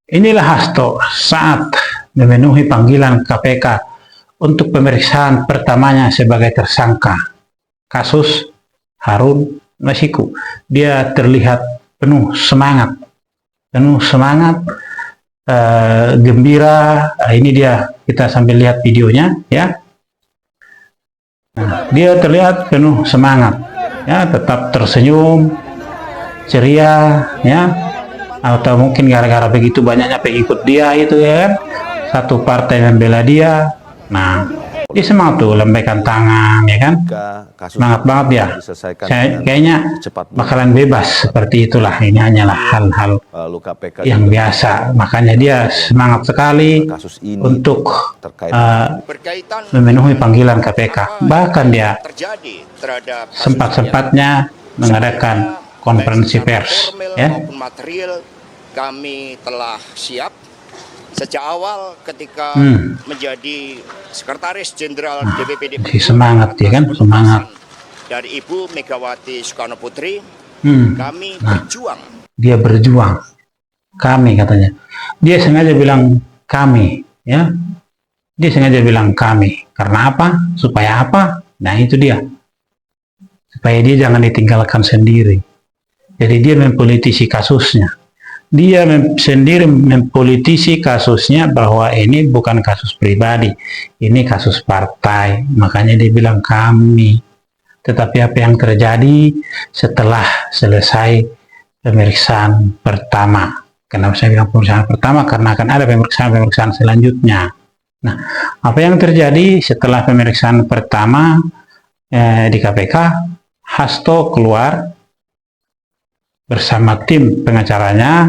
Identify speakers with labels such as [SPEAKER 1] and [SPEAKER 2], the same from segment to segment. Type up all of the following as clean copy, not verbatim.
[SPEAKER 1] Inilah Hasto saat memenuhi panggilan KPK untuk pemeriksaan pertamanya sebagai tersangka kasus Harun Masiku. Dia terlihat penuh semangat, gembira. Ini dia, kita sambil lihat videonya ya. Nah, dia terlihat penuh semangat, ya, tetap tersenyum, ceria, ya. Atau mungkin gara-gara begitu banyaknya pengikut dia itu ya kan, satu partai membela dia. Nah, dia semangat tuh, lembaikan tangan ya kan, semangat banget dia. Kayaknya bakalan bebas seperti itulah. Ini hanyalah hal-hal yang biasa, makanya dia semangat sekali untuk memenuhi panggilan KPK. Bahkan dia sempat-sempatnya mengadakan konferensi pers ya.
[SPEAKER 2] Kami telah siap sejak awal ketika menjadi Sekretaris Jenderal DPP
[SPEAKER 1] semangat ya kan, semangat
[SPEAKER 2] dari Ibu Megawati Soekarno Putri. Kami berjuang. Dia
[SPEAKER 1] berjuang. Kami katanya. Dia sengaja bilang kami ya. Dia sengaja bilang kami. Karena apa? Supaya apa? Nah, itu dia. Supaya dia jangan ditinggalkan sendiri. Jadi dia mempolitisi kasusnya. Dia sendiri mempolitisi kasusnya, bahwa ini bukan kasus pribadi, ini kasus partai. Makanya dia bilang kami. Tetapi apa yang terjadi setelah selesai pemeriksaan pertama? Kenapa saya bilang pemeriksaan pertama? Karena akan ada pemeriksaan selanjutnya. Nah, apa yang terjadi setelah pemeriksaan pertama di KPK? Hasto keluar bersama tim pengacaranya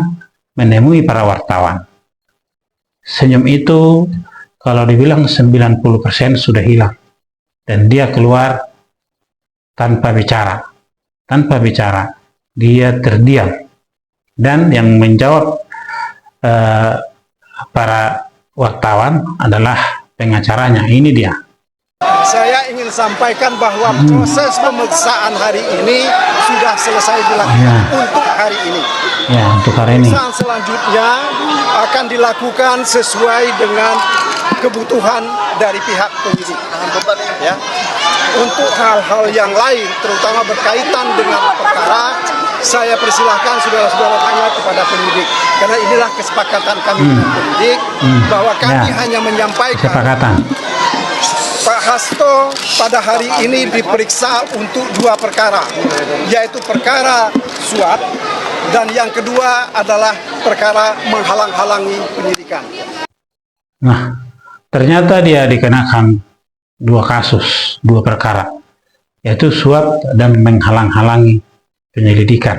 [SPEAKER 1] menemui para wartawan. Senyum itu kalau dibilang 90% sudah hilang. Dan dia keluar tanpa bicara. Tanpa bicara. Dia terdiam. Dan yang menjawab para wartawan adalah pengacaranya. Ini dia.
[SPEAKER 3] Saya ingin sampaikan bahwa proses pemeriksaan hari ini sudah selesai dilakukan untuk hari ini.
[SPEAKER 1] Ya, untuk hari ini.
[SPEAKER 3] Pemeriksaan selanjutnya akan dilakukan sesuai dengan kebutuhan dari pihak penyidik. Ya. Untuk hal-hal yang lain, terutama berkaitan dengan perkara, saya persilahkan saudara-saudara tanya kepada penyidik. Karena inilah kesepakatan kami dengan penyidik, bahwa kami hanya menyampaikan Pak Hasto pada hari ini diperiksa untuk 2 perkara, yaitu perkara suap dan yang kedua adalah perkara menghalang-halangi penyidikan.
[SPEAKER 1] Nah, ternyata dia dikenakan 2 kasus, 2 perkara, yaitu suap dan menghalang-halangi penyelidikan.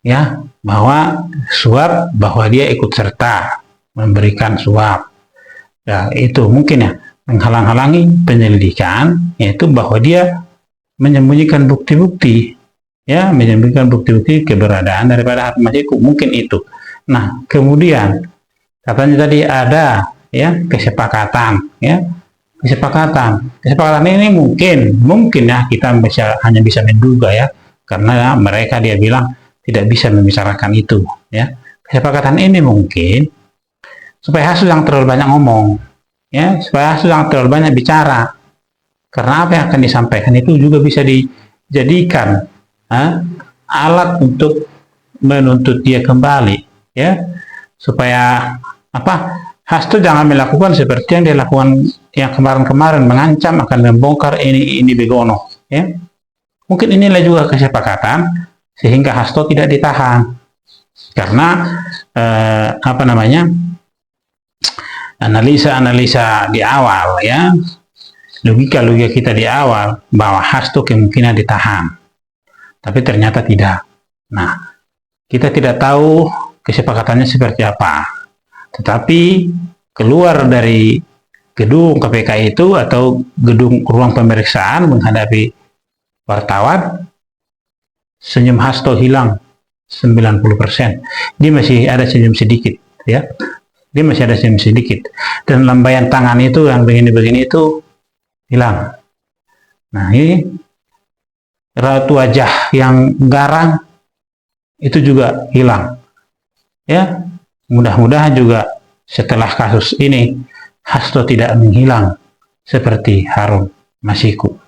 [SPEAKER 1] Ya, bahwa suap, bahwa dia ikut serta memberikan suap. Ya, itu mungkin ya. Menghalang-halangi penyelidikan, yaitu bahwa dia menyembunyikan bukti-bukti, ya, menyembunyikan bukti-bukti keberadaan daripada Harun Masiku, mungkin itu. Nah, kemudian katanya tadi ada ya kesepakatan, ya, kesepakatan ini mungkin ya kita hanya bisa menduga ya, karena mereka dia bilang tidak bisa membicarakan itu, ya. Kesepakatan ini mungkin supaya Hasto yang terlalu banyak ngomong. Ya, supaya jangan terlalu banyak bicara, karena apa yang akan disampaikan itu juga bisa dijadikan alat untuk menuntut dia kembali, ya, supaya apa? Hasto jangan melakukan seperti yang dia lakukan yang kemarin-kemarin, mengancam akan membongkar ini begono, ya. Mungkin inilah juga kesepakatan sehingga Hasto tidak ditahan, karena analisa di awal, ya, logika kita di awal bahwa Hasto kemungkinan ditahan, tapi ternyata tidak. Nah, kita tidak tahu kesepakatannya seperti apa, tetapi keluar dari gedung KPK itu atau gedung ruang pemeriksaan menghadapi wartawan, senyum Hasto hilang 90%. Dia masih ada senyum sedikit, ya. Dia masih ada senyum sedikit, dan lambaian tangan itu yang begini-begini itu hilang. Nah, ini raut wajah yang garang itu juga hilang, ya. Mudah-mudahan juga setelah kasus ini Hasto tidak menghilang seperti Harun Masiku.